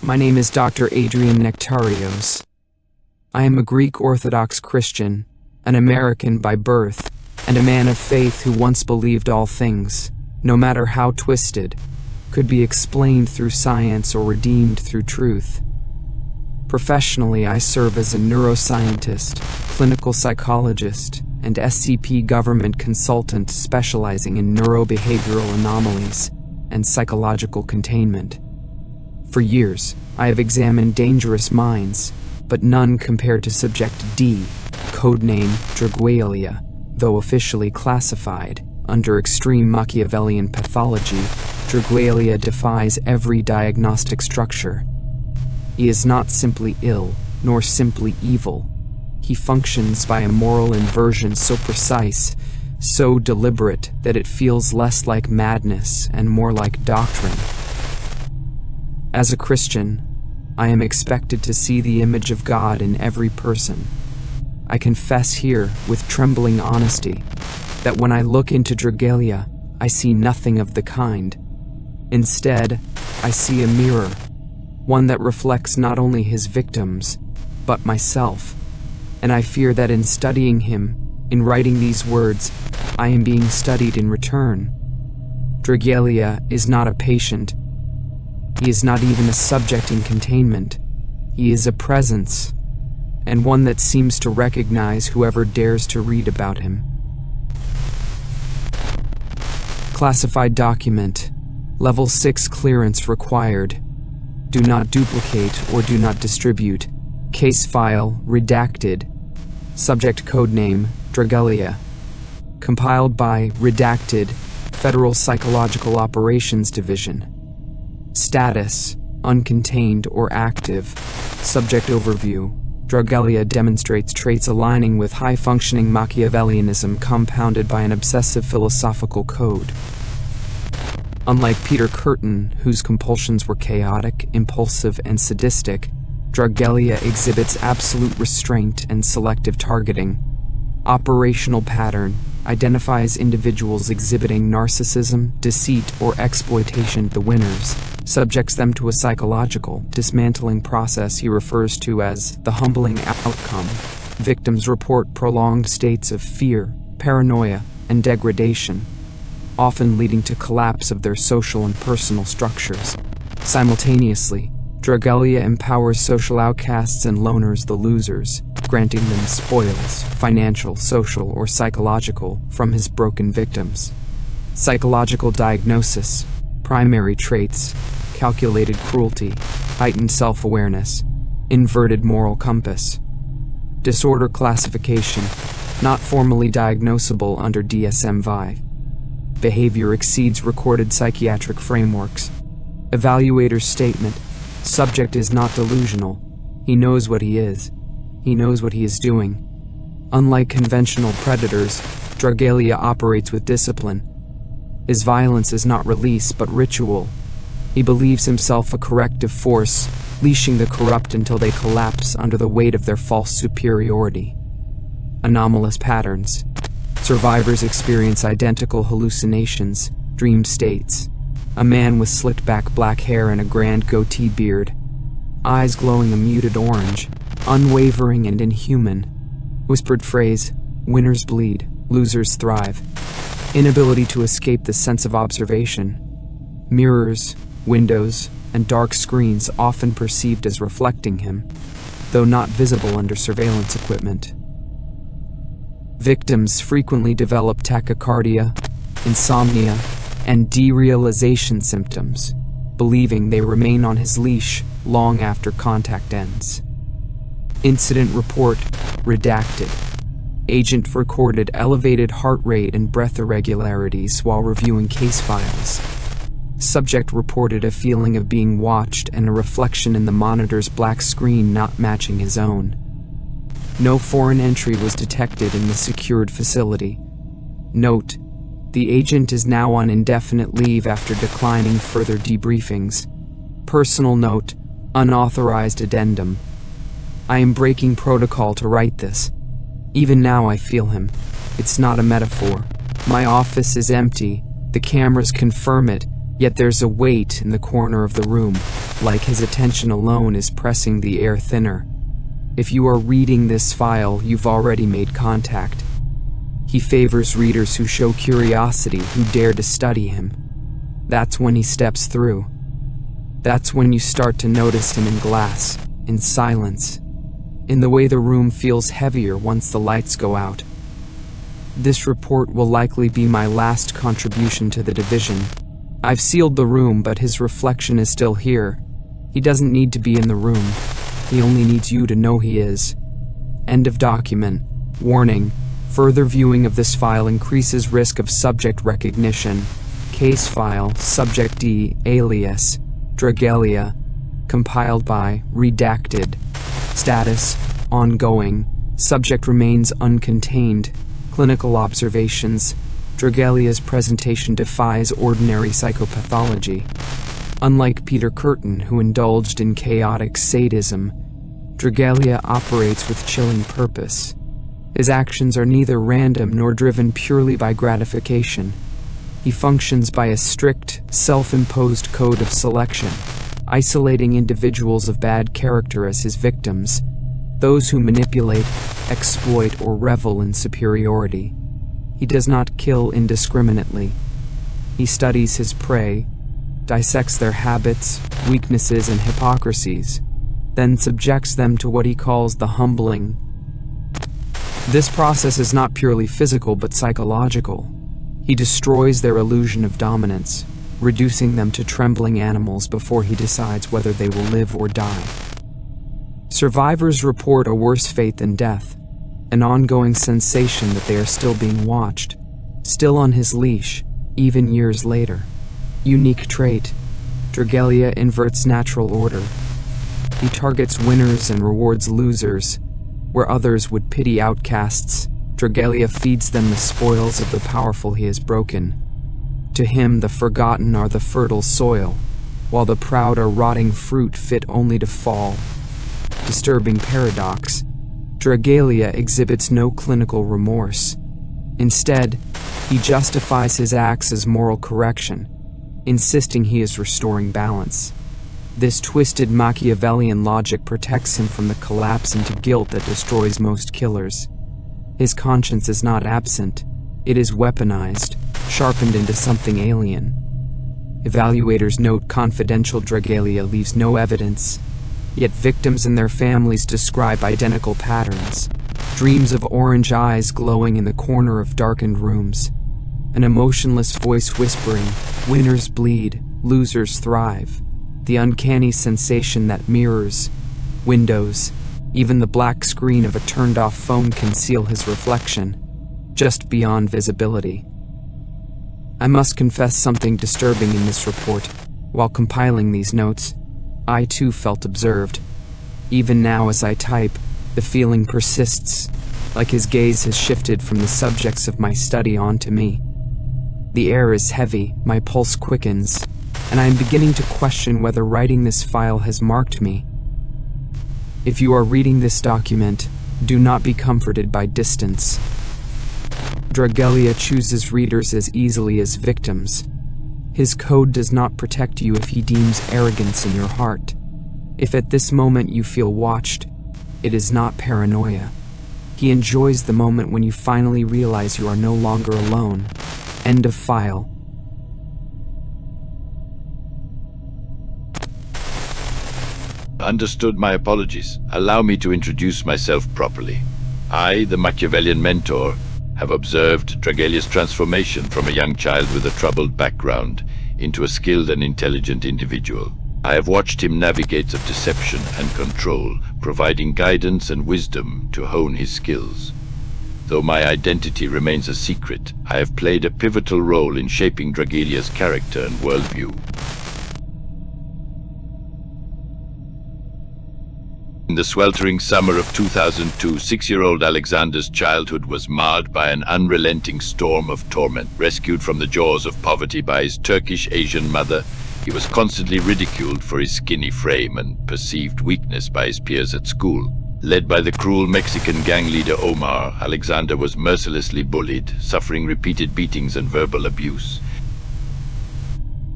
My name is Dr. Adrian Nektarios. I am a Greek Orthodox Christian, an American by birth, and a man of faith who once believed all things, no matter how twisted, could be explained through science or redeemed through truth. Professionally, I serve as a neuroscientist, clinical psychologist, and SCP government consultant specializing in neurobehavioral anomalies and psychological containment. For years, I have examined dangerous minds, but none compared to Subject D, codename Draguelia, though officially classified under extreme Machiavellian pathology. Draguelia defies every diagnostic structure. He is not simply ill, nor simply evil. He functions by a moral inversion so precise, so deliberate, that it feels less like madness and more like doctrine. As a Christian, I am expected to see the image of God in every person. I confess here, with trembling honesty, that when I look into Draguelia, I see nothing of the kind. Instead, I see a mirror, one that reflects not only his victims, but myself. And I fear that in studying him, in writing these words, I am being studied in return. Draguelia is not a patient. He is not even a subject in containment. He is a presence, and one that seems to recognize whoever dares to read about him. Classified document. Level 6 clearance required. Do not duplicate or do not distribute. Case file redacted. Subject codename Draguelia. Compiled by Redacted, Federal Psychological Operations Division. Status: uncontained or active. Subject overview: Draguelia demonstrates traits aligning with high-functioning Machiavellianism compounded by an obsessive philosophical code. Unlike Peter Curtin, whose compulsions were chaotic, impulsive, and sadistic, Draguelia exhibits absolute restraint and selective targeting. Operational pattern: identifies individuals exhibiting narcissism, deceit, or exploitation, the winners, subjects them to a psychological, dismantling process he refers to as the humbling outcome. Victims report prolonged states of fear, paranoia, and degradation, often leading to collapse of their social and personal structures. Simultaneously, Draguelia empowers social outcasts and loners, the losers, granting them spoils, financial, social, or psychological, from his broken victims. Psychological diagnosis: primary traits: calculated cruelty, heightened self-awareness, inverted moral compass. Disorder classification: not formally diagnosable under DSM-5. Behavior exceeds recorded psychiatric frameworks. Evaluator's statement: subject is not delusional. He knows what he is. He knows what he is doing. Unlike conventional predators, Draguelia operates with discipline. His violence is not release, but ritual. He believes himself a corrective force, leashing the corrupt until they collapse under the weight of their false superiority. Anomalous patterns: survivors experience identical hallucinations, dream states. A man with slicked-back black hair and a grand goatee beard. Eyes glowing a muted orange, unwavering and inhuman. Whispered phrase: winners bleed, losers thrive. Inability to escape the sense of observation. Mirrors, windows, and dark screens often perceived as reflecting him, though not visible under surveillance equipment. Victims frequently develop tachycardia, insomnia, and derealization symptoms, believing they remain on his leash long after contact ends. Incident report redacted. Agent recorded elevated heart rate and breath irregularities while reviewing case files. Subject reported a feeling of being watched and a reflection in the monitor's black screen not matching his own. No foreign entry was detected in the secured facility. Note: the agent is now on indefinite leave after declining further debriefings. Personal note: unauthorized addendum. I am breaking protocol to write this. Even now I feel him. It's not a metaphor. My office is empty. The cameras confirm it, yet there's a weight in the corner of the room. like his attention alone is pressing the air thinner. If you are reading this file, you've already made contact. He favors readers who show curiosity, who dare to study him. That's when he steps through. That's when you start to notice him in glass, in silence, in the way the room feels heavier once the lights go out. This report will likely be my last contribution to the division. I've sealed the room, but his reflection is still here. He doesn't need to be in the room. He only needs you to know he is. End of document. Warning: further viewing of this file increases risk of subject recognition. Case file, Subject D, alias Draguelia, compiled by Redacted. Status: ongoing. Subject remains uncontained. Clinical observations: Draguelia's presentation defies ordinary psychopathology. Unlike Peter Curtin, who indulged in chaotic sadism, Draguelia operates with chilling purpose. His actions are neither random nor driven purely by gratification. He functions by a strict, self-imposed code of selection, isolating individuals of bad character as his victims, those who manipulate, exploit, or revel in superiority. He does not kill indiscriminately. He studies his prey, dissects their habits, weaknesses, and hypocrisies, then subjects them to what he calls the humbling. This process is not purely physical but psychological. He destroys their illusion of dominance, reducing them to trembling animals before he decides whether they will live or die. Survivors report a worse fate than death, an ongoing sensation that they are still being watched, still on his leash, even years later. Unique trait: Draguelia inverts natural order. He targets winners and rewards losers. Where others would pity outcasts, Draguelia feeds them the spoils of the powerful he has broken. To him, the forgotten are the fertile soil, while the proud are rotting fruit fit only to fall. Disturbing paradox: Draguelia exhibits no clinical remorse. Instead, he justifies his acts as moral correction, insisting he is restoring balance. This twisted Machiavellian logic protects him from the collapse into guilt that destroys most killers. His conscience is not absent. It is weaponized, sharpened into something alien. Evaluators note confidential Draguelia leaves no evidence, yet victims and their families describe identical patterns. Dreams of orange eyes glowing in the corner of darkened rooms. An emotionless voice whispering, "Winners bleed, losers thrive." The uncanny sensation that mirrors, windows, even the black screen of a turned-off phone conceal his reflection, just beyond visibility. I must confess something disturbing in this report. While compiling these notes, I too felt observed. Even now as I type, the feeling persists, like his gaze has shifted from the subjects of my study onto me. The air is heavy, my pulse quickens, and I am beginning to question whether writing this file has marked me. If you are reading this document, do not be comforted by distance. Draguelia chooses readers as easily as victims. His code does not protect you if he deems arrogance in your heart. If at this moment you feel watched, it is not paranoia. He enjoys the moment when you finally realize you are no longer alone. End of file. Understood. My apologies. Allow me to introduce myself properly. I, the Machiavellian mentor, have observed Draguelia's transformation from a young child with a troubled background into a skilled and intelligent individual. I have watched him navigate of deception and control, providing guidance and wisdom to hone his skills. Though my identity remains a secret, I have played a pivotal role in shaping Draguelia's character and worldview. In the sweltering summer of 2002, 6-year-old Alexander's childhood was marred by an unrelenting storm of torment. Rescued from the jaws of poverty by his Turkish Asian mother, he was constantly ridiculed for his skinny frame and perceived weakness by his peers at school. Led by the cruel Mexican gang leader Omar, Alexander was mercilessly bullied, suffering repeated beatings and verbal abuse.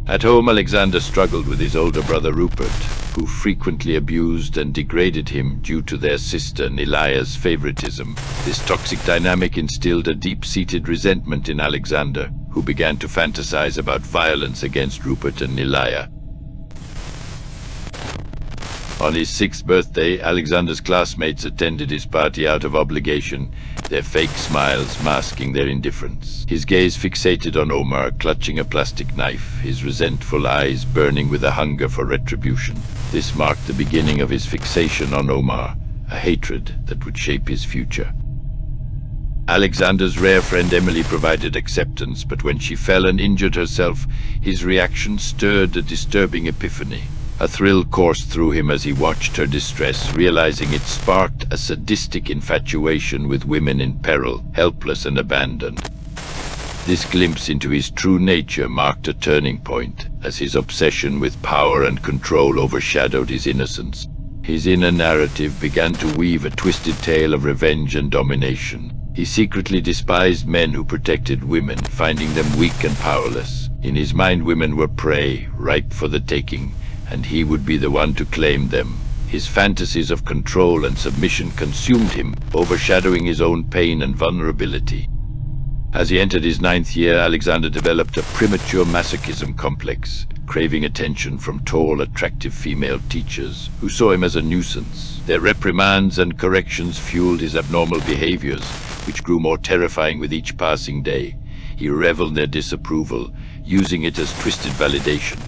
At home, Alexander struggled with his older brother Rupert, who frequently abused and degraded him due to their sister Nelaya's favoritism. This toxic dynamic instilled a deep-seated resentment in Alexander, who began to fantasize about violence against Rupert and Nelaya. On his 6th birthday, Alexander's classmates attended his party out of obligation, their fake smiles masking their indifference. His gaze fixated on Omar, clutching a plastic knife, his resentful eyes burning with a hunger for retribution. This marked the beginning of his fixation on Omar, a hatred that would shape his future. Alexander's rare friend Emily provided acceptance, but when she fell and injured herself, his reaction stirred a disturbing epiphany. A thrill coursed through him as he watched her distress, realizing it sparked a sadistic infatuation with women in peril, helpless and abandoned. This glimpse into his true nature marked a turning point, as his obsession with power and control overshadowed his innocence. His inner narrative began to weave a twisted tale of revenge and domination. He secretly despised men who protected women, finding them weak and powerless. In his mind, women were prey, ripe for the taking, and he would be the one to claim them. His fantasies of control and submission consumed him, overshadowing his own pain and vulnerability. As he entered his 9th year, Alexander developed a premature masochism complex, craving attention from tall, attractive female teachers who saw him as a nuisance. Their reprimands and corrections fueled his abnormal behaviors, which grew more terrifying with each passing day. He reveled in their disapproval, using it as twisted validation.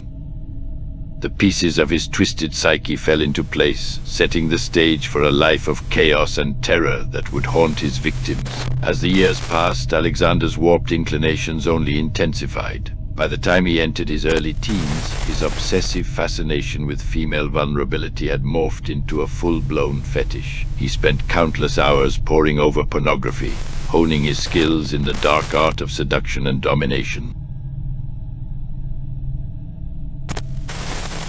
The pieces of his twisted psyche fell into place, setting the stage for a life of chaos and terror that would haunt his victims. As the years passed, Alexander's warped inclinations only intensified. By the time he entered his early teens, his obsessive fascination with female vulnerability had morphed into a full-blown fetish. He spent countless hours poring over pornography, honing his skills in the dark art of seduction and domination.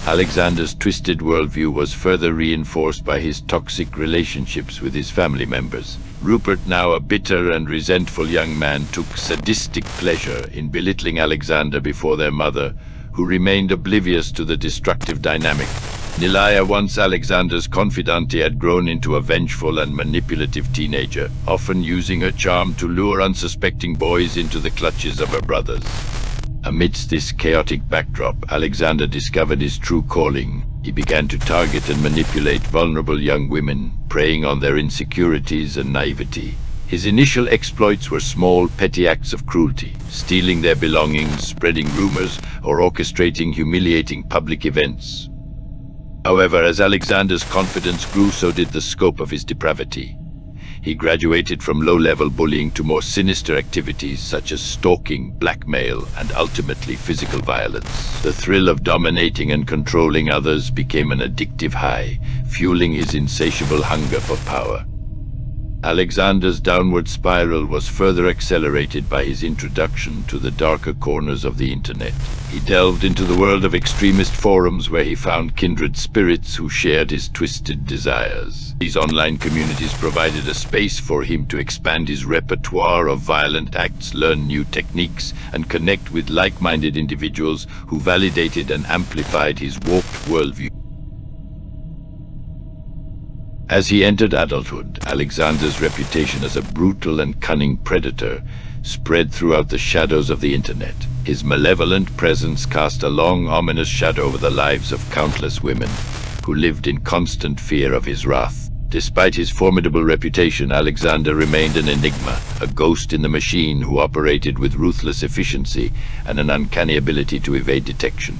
Alexander's twisted worldview was further reinforced by his toxic relationships with his family members. Rupert, now a bitter and resentful young man, took sadistic pleasure in belittling Alexander before their mother, who remained oblivious to the destructive dynamic. Nelaya, once Alexander's confidante, had grown into a vengeful and manipulative teenager, often using her charm to lure unsuspecting boys into the clutches of her brothers. Amidst this chaotic backdrop, Alexander discovered his true calling. He began to target and manipulate vulnerable young women, preying on their insecurities and naivety. His initial exploits were small, petty acts of cruelty, stealing their belongings, spreading rumors, or orchestrating humiliating public events. However, as Alexander's confidence grew, so did the scope of his depravity. He graduated from low-level bullying to more sinister activities such as stalking, blackmail, and ultimately physical violence. The thrill of dominating and controlling others became an addictive high, fueling his insatiable hunger for power. Alexander's downward spiral was further accelerated by his introduction to the darker corners of the internet. He delved into the world of extremist forums where he found kindred spirits who shared his twisted desires. These online communities provided a space for him to expand his repertoire of violent acts, learn new techniques, and connect with like-minded individuals who validated and amplified his warped worldview. As he entered adulthood, Alexander's reputation as a brutal and cunning predator spread throughout the shadows of the internet. His malevolent presence cast a long, ominous shadow over the lives of countless women who lived in constant fear of his wrath. Despite his formidable reputation, Alexander remained an enigma, a ghost in the machine who operated with ruthless efficiency and an uncanny ability to evade detection.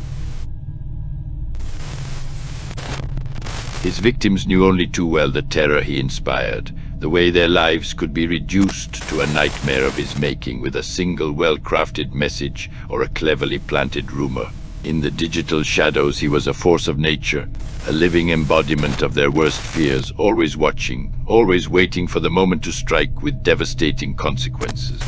His victims knew only too well the terror he inspired, the way their lives could be reduced to a nightmare of his making with a single well-crafted message or a cleverly planted rumor. In the digital shadows, he was a force of nature, a living embodiment of their worst fears, always watching, always waiting for the moment to strike with devastating consequences.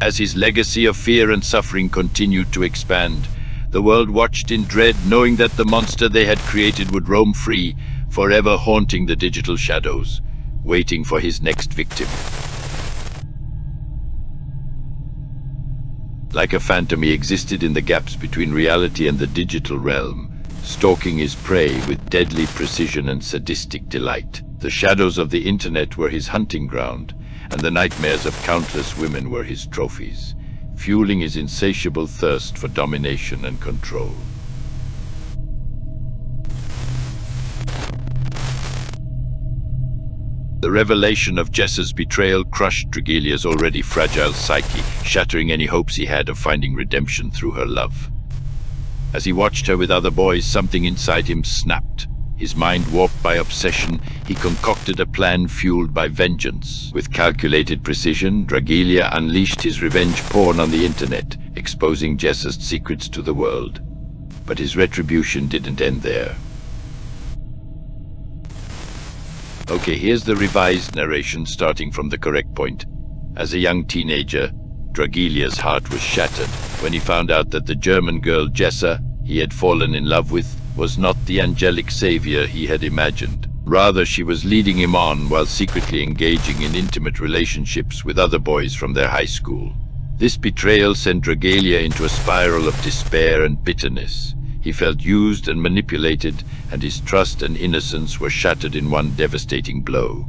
As his legacy of fear and suffering continued to expand, the world watched in dread, knowing that the monster they had created would roam free, forever haunting the digital shadows, waiting for his next victim. Like a phantom, he existed in the gaps between reality and the digital realm, stalking his prey with deadly precision and sadistic delight. The shadows of the internet were his hunting ground, and the nightmares of countless women were his trophies, fueling his insatiable thirst for domination and control. The revelation of Jessa's betrayal crushed Draguelia's already fragile psyche, shattering any hopes he had of finding redemption through her love. As he watched her with other boys, something inside him snapped. His mind warped by obsession, he concocted a plan fueled by vengeance. With calculated precision, Draguelia unleashed his revenge porn on the internet, exposing Jessa's secrets to the world. But his retribution didn't end there. Okay, here's the revised narration starting from the correct point. As a young teenager, Draguelia's heart was shattered when he found out that the German girl Jessa he had fallen in love with was not the angelic savior he had imagined. Rather, she was leading him on while secretly engaging in intimate relationships with other boys from their high school. This betrayal sent Draguelia into a spiral of despair and bitterness. He felt used and manipulated, and his trust and innocence were shattered in one devastating blow.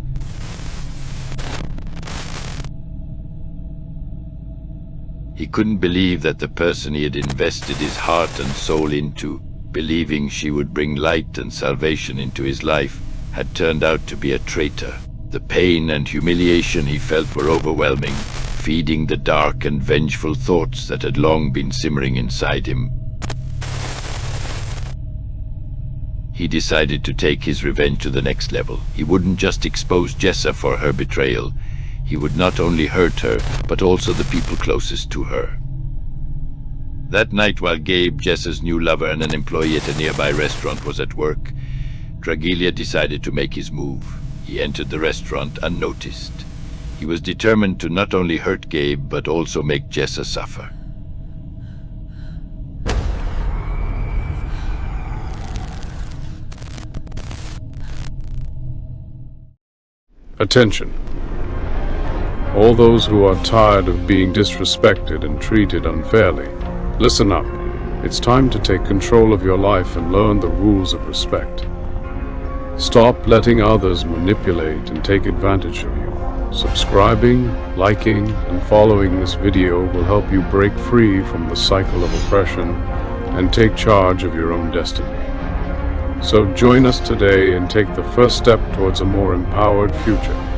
He couldn't believe that the person he had invested his heart and soul into, believing she would bring light and salvation into his life, had turned out to be a traitor. The pain and humiliation he felt were overwhelming, feeding the dark and vengeful thoughts that had long been simmering inside him. He decided to take his revenge to the next level. He wouldn't just expose Jessa for her betrayal. He would not only hurt her, but also the people closest to her. That night, while Gabe, Jessa's new lover and an employee at a nearby restaurant, was at work, Draguelia decided to make his move. He entered the restaurant unnoticed. He was determined to not only hurt Gabe, but also make Jessa suffer. Attention. All those who are tired of being disrespected and treated unfairly, listen up. It's time to take control of your life and learn the rules of respect. Stop letting others manipulate and take advantage of you. Subscribing, liking, and following this video will help you break free from the cycle of oppression and take charge of your own destiny. So join us today and take the first step towards a more empowered future.